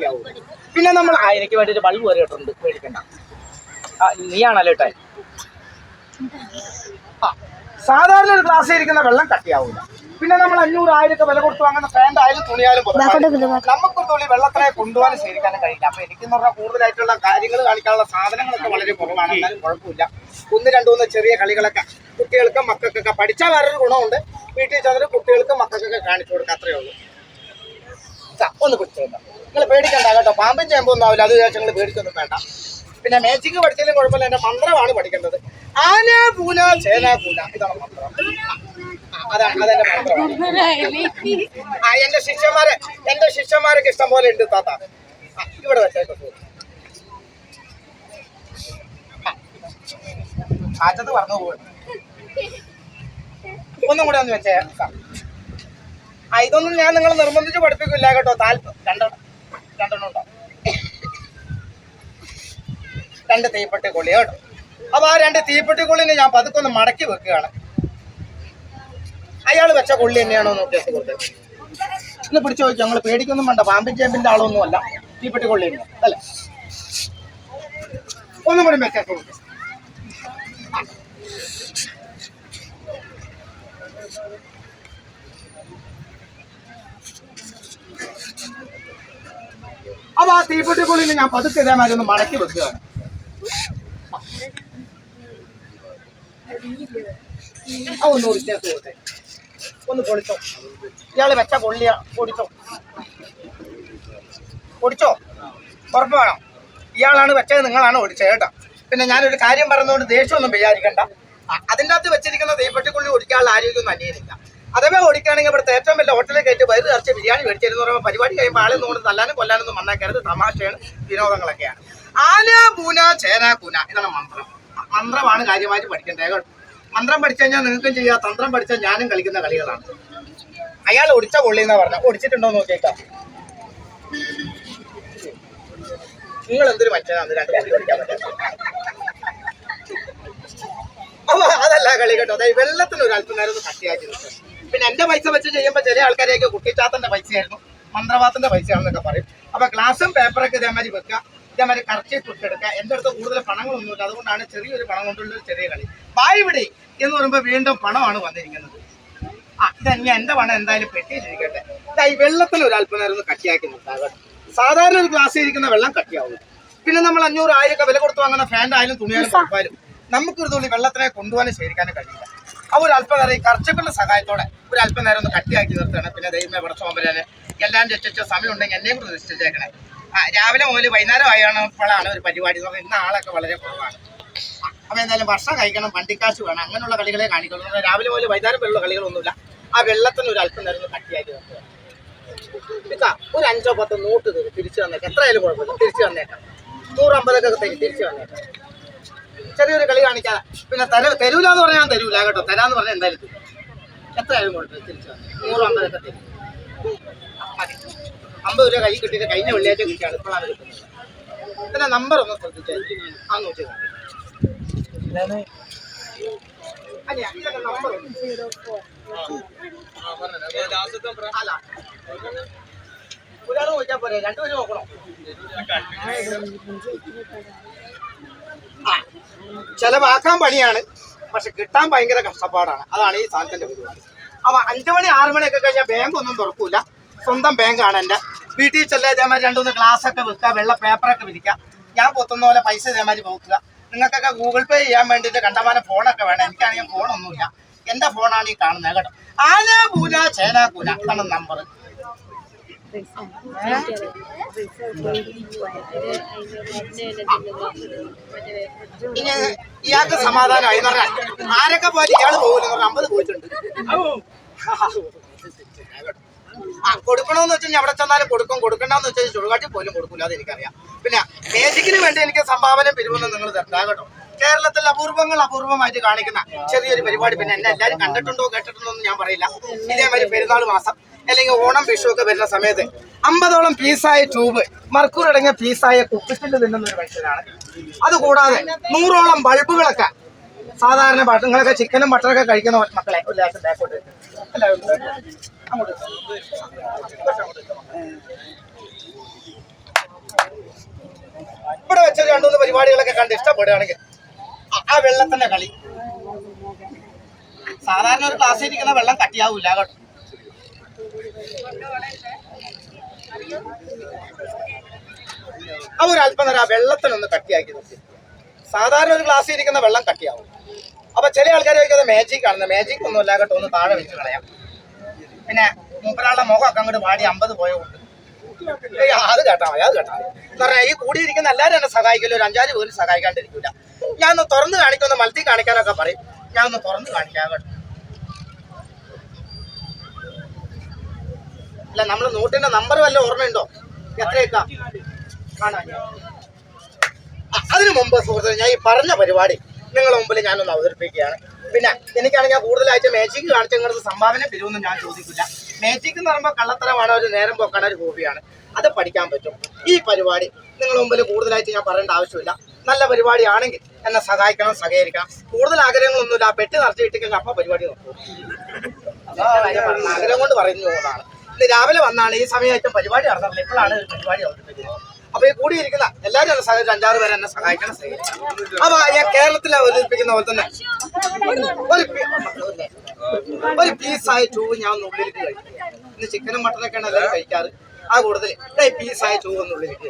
കട്ടിയാവും. പിന്നെ നമ്മൾ എനിക്ക് വേണ്ടിയിട്ട് ബൾബ് വരെ ഇട്ടിട്ടുണ്ട്, പേടിക്കണ്ട. നീയാണല്ലോ ഇട്ടേ. സാധാരണ ഒരു ഗ്ലാസ്സിൽ ഇരിക്കുന്ന വെള്ളം കട്ടിയാവില്ല. പിന്നെ നമ്മൾ 500,000 വില കൊടുത്തു വാങ്ങുന്ന പാന്റ് ആയാലും തുണിയായാലും നമുക്കൊരു തുള്ളി വെള്ളത്തിനെ കൊണ്ടുപോകാനും ശേഖരിക്കാനും കഴിയില്ല. അപ്പൊ എനിക്കെന്ന് പറഞ്ഞാൽ കൂടുതലായിട്ടുള്ള കാര്യങ്ങൾ കാണിക്കാനുള്ള സാധനങ്ങളൊക്കെ വളരെ കുറവാണ്. എന്നാലും കുഴപ്പമില്ല. 1-2 ചെറിയ കളികളൊക്കെ കുട്ടികൾക്കും മക്കൾക്കൊക്കെ പഠിച്ചാൽ വേറൊരു ഗുണമുണ്ട്. വീട്ടിൽ ചെന്നിട്ട് കുട്ടികൾക്കും മക്കൾക്കൊക്കെ കാണിച്ചു കൊടുക്കുക, അത്രയേ ഉള്ളൂ. ഒന്ന് പിടിച്ചേണ്ട, നിങ്ങൾ പേടിക്കണ്ട കേട്ടോ. പാമ്പും ചേമ്പൊന്നും ആവില്ല, അത് വിചാരിച്ച് നിങ്ങൾ പേടിക്കൊന്നും വേണ്ട. പിന്നെ മേജിക്ക് പഠിച്ചാലും കുഴപ്പമില്ല, എന്റെ മന്ത്രമാണ് പഠിക്കേണ്ടത്. ആന പൂന ചേന പൂന, ഇതാണ് മന്ത്രം. അതെന്റെ മന്ത്രമാണ്. എന്റെ ശിഷ്യന്മാരൊക്കെ ഇഷ്ടം പോലെ ഉണ്ട് താത്ത. ഇവിടെ വെച്ചേക്കോ. ആറ്റത്ത് പറഞ്ഞു പോകും. ഒന്നും കൂടെ ഒന്ന് വെച്ചേ. ഇതൊന്നും ഞാൻ നിങ്ങൾ നിർബന്ധിച്ച് പഠിപ്പിക്കില്ല കേട്ടോ. രണ്ടെണ്ണം ഉണ്ടോ? 2 തീപ്പെട്ടി കൊള്ളി കേട്ടോ. അപ്പൊ ആ 2 തീപ്പെട്ടി കൊള്ളിനെ ഞാൻ പതുക്കൊന്ന് മടക്കി വെക്കുകയാണ്. അയാൾ വെച്ച കൊള്ളി തന്നെയാണോ നോക്കി കൊടുത്തത്? ഇന്ന് പിടിച്ചു ചോദിച്ചു. ഞങ്ങൾ പേടിക്കൊന്നും വേണ്ട, പാമ്പിൻ ചേമ്പിന്റെ ആളൊന്നും അല്ല, തീപ്പെട്ടി കൊള്ളി അല്ലേ. ഒന്നും കൂടി വെച്ചാൽ കൊടുക്കും. അപ്പൊ ആ തീപ്പെട്ടി കൊള്ളിനെ ഞാൻ പതുക്കെ ഇതേമാതിരി ഒന്ന് മടക്കി വെക്കുകയാണ്. ഒന്ന് ഒടിച്ചേക്ക് കൊടുത്തേ, ഒന്ന് പൊളിച്ചോ. ഇയാള് വെച്ച കൊള്ളിയ പൊടിച്ചോ, ഉറപ്പ് വേണം. ഇയാളാണ് വെച്ചത്, നിങ്ങളാണ് ഒടിച്ചത് കേട്ടോ. പിന്നെ ഞാനൊരു കാര്യം പറഞ്ഞുകൊണ്ട് ദേഷ്യമൊന്നും വിചാരിക്കണ്ട. അതിൻ്റെ അകത്ത് വെച്ചിരിക്കുന്ന തീപ്പെട്ടിക്കൊള്ളി ഒടിക്കാനുള്ള ആരോഗ്യമൊന്നും അന്വേഷിക്കാം. അഥവാ ഓടിക്കുകയാണെങ്കിൽ ഇവിടുത്തെ ഏറ്റവും വലിയ ഹോട്ടലിൽ കയറ്റി വയറ് നിറച്ച് ബിരിയാണി മേടിച്ചിരുന്നു പറയുമ്പോൾ പരിപാടി കഴിയുമ്പോൾ ആളെ കൊണ്ട് തല്ലാനും കൊല്ലാനൊന്നും മണ്ണാക്കരുത്. തമാശയാണ്, വിനോദങ്ങളൊക്കെയാണ്. ആന പൂന ചേന കൂന, ഇതാണ് മന്ത്രം. മന്ത്രമാണ് കാര്യമായിട്ട് പഠിക്കേണ്ടത്. മന്ത്രം പഠിച്ചു കഴിഞ്ഞാൽ നിങ്ങൾക്കും ചെയ്യാം, തന്ത്രം പഠിച്ചാൽ ഞാനും കളിക്കുന്ന കളികളാണ്. അയാൾ ഒടിച്ച കൊള്ളിയെന്നാ പറഞ്ഞ, ഒടിച്ചിട്ടുണ്ടോ നോക്കിയേക്കാം. നിങ്ങൾ എന്തൊരു മനുഷ്യനാണ് 2 കൊള്ളി ഒടിക്കാൻ പറ്റും. അപ്പൊ അതല്ല കളി കേട്ടോ. അതായത് വെള്ളത്തിന് ഒരു അല്പം നേരം ഒന്ന് കട്ടിയാക്കി നിൽക്കും. പിന്നെ എന്റെ പൈസ വെച്ച് ചെയ്യുമ്പോൾ ചില ആൾക്കാരെയൊക്കെ കുട്ടിച്ചാത്തന്റെ പൈസയായിരുന്നു, മന്ത്രവാത്തിന്റെ പൈസയാണെന്നൊക്കെ പറയും. അപ്പൊ ഗ്ലാസും പേപ്പറൊക്കെ ഇതേമാതിരി വെക്കുക, ഇതേമാതിരി കറക്റ്റ് തൊട്ടെടുക്കുക. എന്റെ അടുത്ത് കൂടുതൽ പണങ്ങളൊന്നുമില്ല, അതുകൊണ്ടാണ് ചെറിയൊരു പണം കൊണ്ടുള്ള ഒരു ചെറിയ കളി. ബായിവിടെ എന്ന് പറയുമ്പോൾ വീണ്ടും പണമാണ് വന്നിരിക്കുന്നത്. ഇതന്നെ എന്റെ പണം എന്തായാലും പെട്ടിയിലിരിക്കട്ടെ. ഈ വെള്ളത്തിന് ഒരു അല്പം നേരം ഒന്ന് കട്ടിയാക്കി നിർത്താം. സാധാരണ ഒരു ഗ്ലാസ്സിൽ ഇരിക്കുന്ന വെള്ളം കട്ടിയാവും. പിന്നെ നമ്മൾ 500,000 വില കൊടുത്ത് വാങ്ങുന്ന ഫാൻ്റെ ആയാലും തുണിയായാലും കുഴപ്പമായാലും നമുക്കൊരു തുള്ളി വെള്ളത്തിനെ കൊണ്ടുപോകാനും ശേഖരിക്കാനും കഴിയില്ല. അപ്പോൾ ഒരു അല്പം നേരം ഈ കർച്ചപ്പിന്റെ സഹായത്തോടെ ഒരു അല്പം നേരം ഒന്ന് കട്ടിയാക്കി നിർത്തുകയാണ്. പിന്നെ ദൈവമേ പടച്ചോൻ വരാന് എല്ലാം രക്ഷിച്ച സമയം ഉണ്ടെങ്കിൽ എന്നെയും കൂടെ നിശ്ചയിച്ചേക്കണേ. രാവിലെ മുതൽ വൈകുന്നേരം ആയപ്പോഴാണ് ഒരു പരിപാടി. ഇന്ന് ആളൊക്കെ വളരെ കുറവാണ്. അപ്പോൾ എന്തായാലും ഭക്ഷണം കഴിക്കണം, വണ്ടിക്കാശ് വേണം, അങ്ങനെയുള്ള കളികളെ കാണിക്കുള്ളൂ. രാവിലെ മുതൽ വൈകുന്നേരം വരെയുള്ള കളികളൊന്നുമില്ല. ആ വെള്ളത്തിന് ഒരു അല്പം നേരം ഒന്ന് കട്ടിയാക്കി നിർത്തുക. ഒരു 5-10 നോട്ട് തിരിച്ചു വന്നേക്കാം. എത്രയായാലും കുഴപ്പമില്ല, തിരിച്ചു വന്നേക്കാം. 150 തിരിച്ചു വന്നേക്കാം. ചെറിയൊരു കളി കാണിക്കാം. പിന്നെ തരൂല എന്ന് പറഞ്ഞാൽ ഞാൻ തരൂല കേട്ടോ. തരാന്ന് പറഞ്ഞാൽ എന്തായാലും തരും. എത്രയായാലും കുഴപ്പമില്ല, തിരിച്ചു വന്നേ. 150 തരും. 50 രൂപ കൈ കിട്ടിയിട്ട് കഴിഞ്ഞ വെള്ളിയാഴ്ച കിട്ടിയാണ്, ഇപ്പോഴാണ് കിട്ടുന്നത്. പിന്നെ നമ്പർ ഒന്ന് ശ്രദ്ധിച്ചേ. ആ നോക്കി അല്ല, ഒരാൾ നോക്കിയാൽ പോരെ, 2 പേര് നോക്കണോ? ചെലവാക്കാൻ പണിയാണ്, പക്ഷെ കിട്ടാൻ ഭയങ്കര കഷ്ടപ്പാടാണ്. അതാണ് ഈ സാധനത്തിന്റെ പരിപാടി. അപ്പൊ 5 മണി 6 മണിയൊക്കെ കഴിഞ്ഞാൽ ബാങ്ക് ഒന്നും തുറക്കൂല. സ്വന്തം ബാങ്കാണ് എൻ്റെ. വീട്ടിൽ ചെല്ലാ ഇതേമാതിരി 2-3 ഗ്ലാസ് ഒക്കെ വെക്കുക, വെള്ള പേപ്പറൊക്കെ വിരിക്കുക. ഞാൻ പൊത്തുന്ന പോലെ പൈസ ഇതേമാതിരി പോക്കുക. നിങ്ങൾക്കൊക്കെ ഗൂഗിൾ പേ ചെയ്യാൻ വേണ്ടിയിട്ട് കണ്ടമാനം ഫോണൊക്കെ വേണം. എനിക്കാണെങ്കിൽ ഫോണൊന്നുമില്ല, എൻ്റെ ഫോണാണ് ഈ കാണുന്നത് കേട്ടോ. ആന പൂന ചേന കൂന, ഇതാണ് നമ്പർ. ഇനി ഇയാൾക്ക് സമാധാനമായി എന്ന് പറഞ്ഞാൽ ആരൊക്കെ പോയിട്ട് ഇയാൾ പോകില്ല. 50 പോയിട്ടുണ്ട്. കൊടുക്കണമെന്ന് വെച്ചാൽ എവിടെ ചെന്നാലും കൊടുക്കും, കൊടുക്കണ്ടെന്ന് വെച്ചാൽ ചുടുകാട്ടി പോലും കൊടുക്കില്ല, അത് എനിക്കറിയാം. പിന്നെ മേജിക്കിന് വേണ്ടി എനിക്ക് സംഭാവന പിരിവൊന്നും നിങ്ങൾ തരണ്ട കേട്ടോ. കേരളത്തിൽ അപൂർവമായിട്ട് കാണിക്കുന്ന ചെറിയൊരു പരിപാടി. പിന്നെ എന്നെ എല്ലാവരും കണ്ടിട്ടുണ്ടോ കേട്ടിട്ടുണ്ടോ എന്ന് ഞാൻ പറയില്ല. ഇതേമാതിരി പെരുന്നാൾ മാസം അല്ലെങ്കിൽ ഓണം വിഷു ഒക്കെ വരുന്ന സമയത്ത് 50ഓളം പീസായ ട്യൂബ്, മർക്കൂർ അടങ്ങിയ പീസായ കുപ്പിച്ചിട്ട് തിന്നുന്ന ഒരു മനുഷ്യനാണ്. അതുകൂടാതെ 100ഓളം ബൾബുകളൊക്കെ സാധാരണ നിങ്ങളൊക്കെ ചിക്കനും മട്ടനൊക്കെ കഴിക്കുന്ന മക്കളെ ഒരു ലേശം ബാക്കോട്ട് എല്ലാവരും അങ്ങോട്ട് രണ്ടുമൂന്ന് പരിപാടികളൊക്കെ കണ്ട് ഇഷ്ടപ്പെടുകയാണെങ്കിൽ ആ വെള്ളത്തിന്റെ കളി സാധാരണ ഒരു ക്ലാസ്സിൽ ഇരിക്കുന്ന വെള്ളം കട്ടിയാവൂല കേട്ടോ. ആ ഒരു അല്പം നേരം ആ വെള്ളത്തിനൊന്ന് കട്ടിയാക്കി നോക്കി. സാധാരണ ഒരു ഗ്ലാസ്സിൽ ഇരിക്കുന്ന വെള്ളം കട്ടിയാവും. അപ്പൊ ചില ആൾക്കാർ ചോദിക്കുന്നത് മാജിക് ആണെന്ന്. മാജിക് ഒന്നും ഇല്ല കേട്ടോ, ഒന്ന് താഴെ വെച്ച് കളയാം. പിന്നെ മൂപ്പരാളുടെ മുഖമൊക്കെ അങ്ങോട്ട് പാടി 50 പോയുണ്ട്. അത് കേട്ടാ മതി, അത് കേട്ടാ മതി എന്ന് പറഞ്ഞാൽ ഈ കൂടിയിരിക്കുന്ന എല്ലാവരും എന്നെ സഹായിക്കില്ല, ഒരു 5-6 പേര് സഹായിക്കാണ്ടിരിക്കില്ല. ഞാൻ ഒന്ന് തുറന്ന് കാണിക്കൊന്ന് മലത്തി കാണിക്കാനൊക്കെ പറയും. ഞാൻ ഒന്ന് തുറന്ന് കാണിക്കാം കേട്ടോ. അല്ല, നമ്മള് നോട്ടിന്റെ നമ്പർ വല്ല ഓർമ്മയുണ്ടോ? എത്രയൊക്കെ കാണാൻ? അതിനു മുമ്പ് സുഹൃത്തുക്കളെ, ഞാൻ ഈ പറഞ്ഞ പരിപാടി നിങ്ങളുടെ മുമ്പിൽ ഞാനൊന്ന് അവതരിപ്പിക്കുകയാണ്. പിന്നെ എനിക്കാണെങ്കിൽ കൂടുതലായിട്ട് മാജിക് കാണിച്ച നിങ്ങൾക്ക് സംഭാവന തരുമെന്ന് ഞാൻ ചോദിക്കില്ല. മാജിക് എന്ന് പറയുമ്പോൾ കള്ളത്തരമാണ്, ഒരു നേരം പോക്കാണ്, ഒരു ഹോബിയാണ്. അത് പഠിക്കാൻ പറ്റും. ഈ പരിപാടി നിങ്ങളുടെ മുമ്പിൽ കൂടുതലായിട്ട് ഞാൻ പറയേണ്ട ആവശ്യമില്ല. നല്ല പരിപാടിയാണെങ്കിൽ എന്നെ സഹായിക്കണം, സഹകരിക്കണം. കൂടുതൽ ആഗ്രഹങ്ങളൊന്നുമില്ല. ആ പെട്ടി നിറച്ച് കിട്ടിക്കഴിഞ്ഞാൽ അപ്പം പരിപാടി നോക്കും. ആഗ്രഹം കൊണ്ട് പറയുന്ന പോലാണ്. ഇന്ന് രാവിലെ വന്നാണ് ഈ സമയമായിട്ടും പരിപാടി നടന്നില്ല. ഇപ്പോഴാണ് പരിപാടി അവതരിപ്പിക്കുന്നത്. അപ്പൊ ഈ കൂടിയിരിക്കുന്ന എല്ലാവരും എന്നെ സഹായിച്ചു, 5-6 പേരെ എന്നെ സഹായിക്കണം, സഹായിക്കണം. അപ്പൊ ഞാൻ കേരളത്തിലെ അവതരിപ്പിക്കുന്ന പോലെ തന്നെ ഒരു പീസായ ചൂവ് ഞാൻ ഒന്ന് ഉള്ളിലേക്ക് കഴിക്കും. ഇന്ന് ചിക്കനും മട്ടനൊക്കെയാണ് എല്ലാവരും കഴിക്കാറ്. ആ കൂടുതൽ പീസായ ചൂവ് ഒന്ന് ഉള്ളിലേക്ക്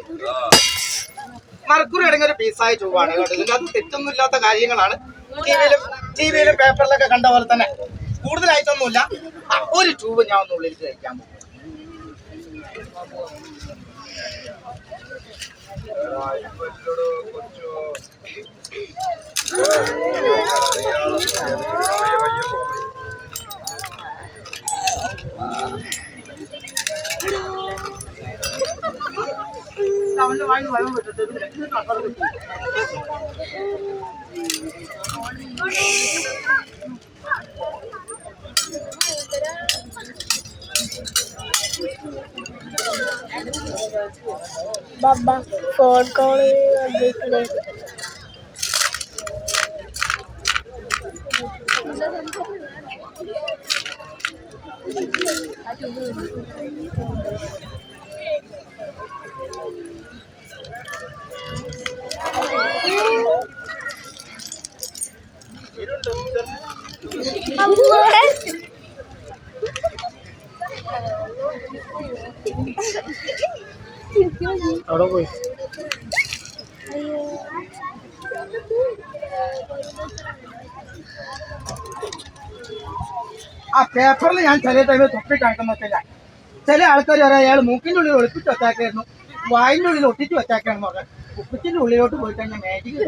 മറക്കൂറി അടങ്ങിയ ഒരു പീസായ ചൂവാണ് കേട്ടോ. ഇതിനകത്ത് തെറ്റൊന്നും ഇല്ലാത്ത കാര്യങ്ങളാണ്. ടിവിയിലും പേപ്പറിലൊക്കെ കണ്ട പോലെ തന്നെ കൂടുതലായിട്ടൊന്നുമില്ല. ഒരു ചൂവ് ഞാൻ ഒന്ന് ഉള്ളിലേക്ക് കഴിക്കാൻ പോകും. बाबा फोन कॉल देख ले। അവിടെ പോയി ആ പേപ്പറിൽ ഞാൻ ചില ടൈമിൽ തൊപ്പി കാണിക്കുന്ന വെച്ചാൽ ചില ആൾക്കാർ പറയാം അയാൾ മൂക്കിൻ്റെ ഉള്ളിൽ ഒളിപ്പിച്ച് വെച്ചാക്കായിരുന്നു, വായിൻ്റെ ഉള്ളിൽ ഒട്ടിച്ച് വെച്ചാക്കാന്ന് പറഞ്ഞാൽ ഉപ്പിച്ചിൻ്റെ ഉള്ളിലോട്ട് പോയി കഴിഞ്ഞാൽ മാജിക്.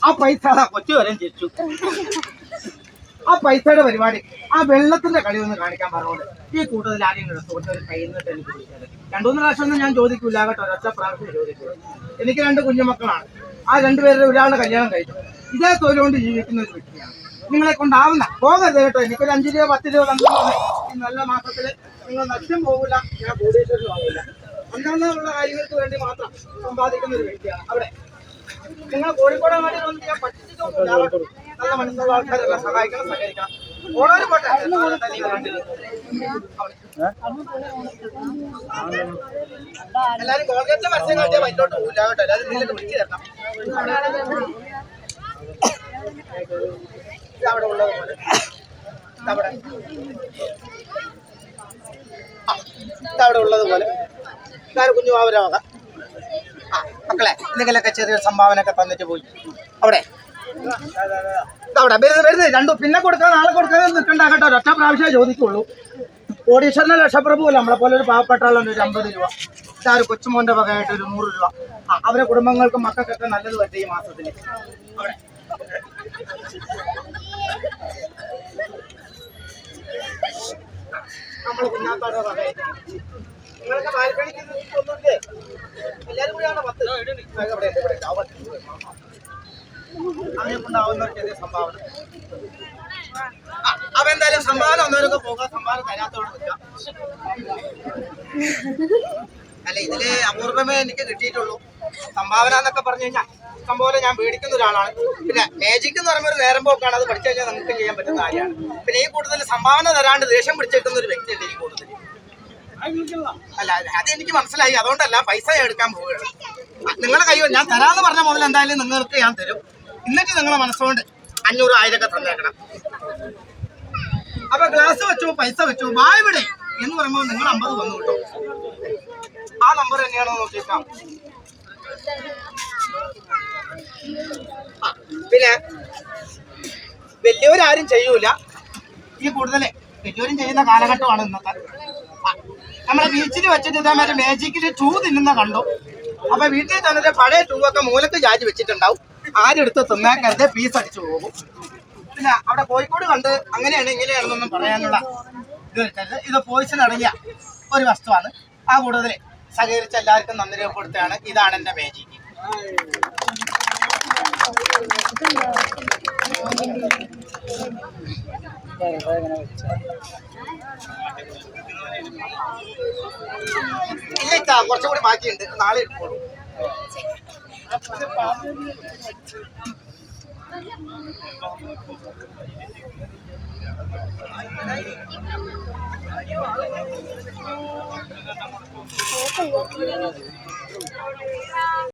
ആ പൈസ കൊച്ചു വരെയും ചിരിച്ചു. ആ പൈസയുടെ പരിപാടി ആ വെള്ളത്തിന്റെ കളി ഒന്ന് കാണിക്കാൻ പറഞ്ഞോണ്ട് ഈ കൂട്ടത്തിൽ ആരെങ്കിലും സുഹൃത്തുക്കൾ കയ്യിൽ നിന്നിട്ട് എനിക്ക് വിളിച്ചത് 2-3 പ്രാവശ്യം ഒന്നും ഞാൻ ചോദിക്കൂല കേട്ടോ, ഒരൊറ്റ പ്രാവശ്യം ചോദിക്കുള്ളൂ. എനിക്ക് 2 കുഞ്ഞുമക്കളാണ്. ആ 2 പേരുടെ ഒരാളുടെ കല്യാണം കഴിച്ചു. ഇതേ തൊഴിൽ കൊണ്ട് ജീവിക്കുന്ന ഒരു വ്യക്തിയാണ്. നിങ്ങളെ കൊണ്ടാവുന്ന പോകരുത് കേട്ടോ. എനിക്കൊരു 5 രൂപ 10 രൂപ തന്നു ഈ നല്ല മാസത്തിൽ നിങ്ങൾ നഷ്ടം പോകില്ല. ഞാൻ കോടീശ്വരനും ആവില്ല. അന്നുള്ള കാര്യങ്ങൾക്ക് വേണ്ടി മാത്രം സമ്പാദിക്കുന്ന ഒരു വ്യക്തിയാണ്. അവിടെ നിങ്ങൾ കോഴിക്കോട് വേണ്ടി ഒന്നും ഞാൻ പഠിച്ചിട്ടൊന്നും നല്ല മനസ്സുള്ള ആൾക്കാരെല്ലാം സഹായിക്കണം, സഹകരിക്കണം. ഓണാനും പോട്ടെ എല്ലാരും കോൺഗ്രസിലെ മത്സ്യം കാണിച്ചാൽ വൈകിട്ടോട്ട് പോകില്ല കേട്ടോ. എല്ലാവരും നിങ്ങൾക്ക് വിളിച്ചു തരണം. അവിടെ ഉള്ളത് പോലെ അവിടെ ഉള്ളത് പോലെ ഇതാരും കുഞ്ഞു അവരാകാം. മക്കളെ എന്തെങ്കിലുമൊക്കെ ചെറിയൊരു സംഭാവന ഒക്കെ തന്നിട്ട് പോയി അവിടെ അവിടെ വരുന്നത് 2 പിന്നെ കൊടുക്കാതെ നാളെ കൊടുക്കാതെ നിൽക്കണ്ട കേട്ടോ. ഒറ്റ പ്രാവശ്യമേ ചോദിക്കുള്ളൂ. കോടീശ്വരനെ ലക്ഷപ്രഭു അല്ല, നമ്മളെ പോലെ ഒരു പാവപ്പെട്ട ആളുണ്ട് ഒരു 50 രൂപ. ഇതാരും കൊച്ചുമോന്റെ വകയായിട്ട് ഒരു 100 രൂപ. അവരെ കുടുംബങ്ങൾക്കും മക്കൾക്കൊക്കെ നല്ലത് പറ്റും ഈ മാസത്തിൽ. അവിടെ നമ്മൾ കുഞ്ഞാത്തോടെ വകയായിട്ട് നിങ്ങളൊക്കെ ബാൽക്കണിക്ക് ഒന്നുമില്ലേ? എല്ലാവരും കൂടിയാണ് 10 അവനെ കൊണ്ടാവുന്ന ചെറിയ സംഭാവന. അപ്പൊ എന്തായാലും സംഭാവന ഒന്നവരൊക്കെ പോകാം, സംഭാവന തരാത്തോടെ നിൽക്കാം. അല്ല, ഇതില് അപൂർവമേ എനിക്ക് കിട്ടിയിട്ടുള്ളൂ. സംഭാവന എന്നൊക്കെ പറഞ്ഞു കഴിഞ്ഞാൽ സംഭവം ഞാൻ മേടിക്കുന്ന ഒരാളാണ്. പിന്നെ മാജിക് എന്ന് പറയുമ്പോൾ ഒരു നേരം പോക്കാണ്. അത് പഠിച്ചു കഴിഞ്ഞാൽ നമുക്ക് ചെയ്യാൻ പറ്റുന്ന കാര്യമാണ്. പിന്നെ ഈ കൂടുതൽ സംഭാവന തരാണ്ട് ദേഷ്യം പിടിച്ചെടുക്കുന്ന ഒരു വ്യക്തിയുണ്ട് ഈ കൂടുതൽ. അല്ല, അത് എനിക്ക് മനസ്സിലായി. അതുകൊണ്ടല്ല പൈസ എടുക്കാൻ പോവുകയാണ്. നിങ്ങളെ കൈ ഞാൻ തരാന്ന് പറഞ്ഞ മുതൽ എന്തായാലും നിങ്ങൾക്ക് ഞാൻ തരും. എന്നിട്ട് നിങ്ങളെ മനസ്സുകൊണ്ട് 500 1000 തന്നേക്കണം. അപ്പൊ ഗ്ലാസ് വെച്ചു, പൈസ വെച്ചു, ഇവിടെ എന്ന് പറയുമ്പോൾ നിങ്ങൾ 50 വന്നു കിട്ടും. ആ നമ്പർ തന്നെയാണോ നോക്കിയേക്കാം. പിന്നെ വലിയവരാരും ചെയ്യൂല, ഈ കൂടുതൽ വലിയവരും ചെയ്യുന്ന കാലഘട്ടമാണ് ഇന്നത്തെ. നമ്മളെ ബീച്ചിൽ വെച്ചിട്ട് ഇതേമാതിരി മാജിക്കിൽ 2 തിന്നുന്ന കണ്ടു. അപ്പൊ വീട്ടിൽ തന്നെ പഴയ 2 ഒക്കെ മൂലക്ക് ചാജി വെച്ചിട്ടുണ്ടാവും. ആരെടുത്ത് തിന്നേക്കരുത്, പീസ് അടിച്ചു പോകും. പിന്നെ അവിടെ കോഴിക്കോട് കണ്ട് അങ്ങനെയാണ് ഇങ്ങനെയാണെന്നൊന്നും പറയാനുള്ള ഇത് വെച്ചത്. ഇത് പോയിസൺ അടങ്ങിയ ഒരു വസ്തുവാണ്. ആ കൂടുതൽ സഹകരിച്ച എല്ലാവർക്കും നന്ദി രേഖപ്പെടുത്തുകയാണ്. ഇതാണ് എൻ്റെ മാജിക്. ഇല്ല, കുറച്ചും കൂടി ബാക്കിയുണ്ട്, നാളെ എടുക്കോളൂ.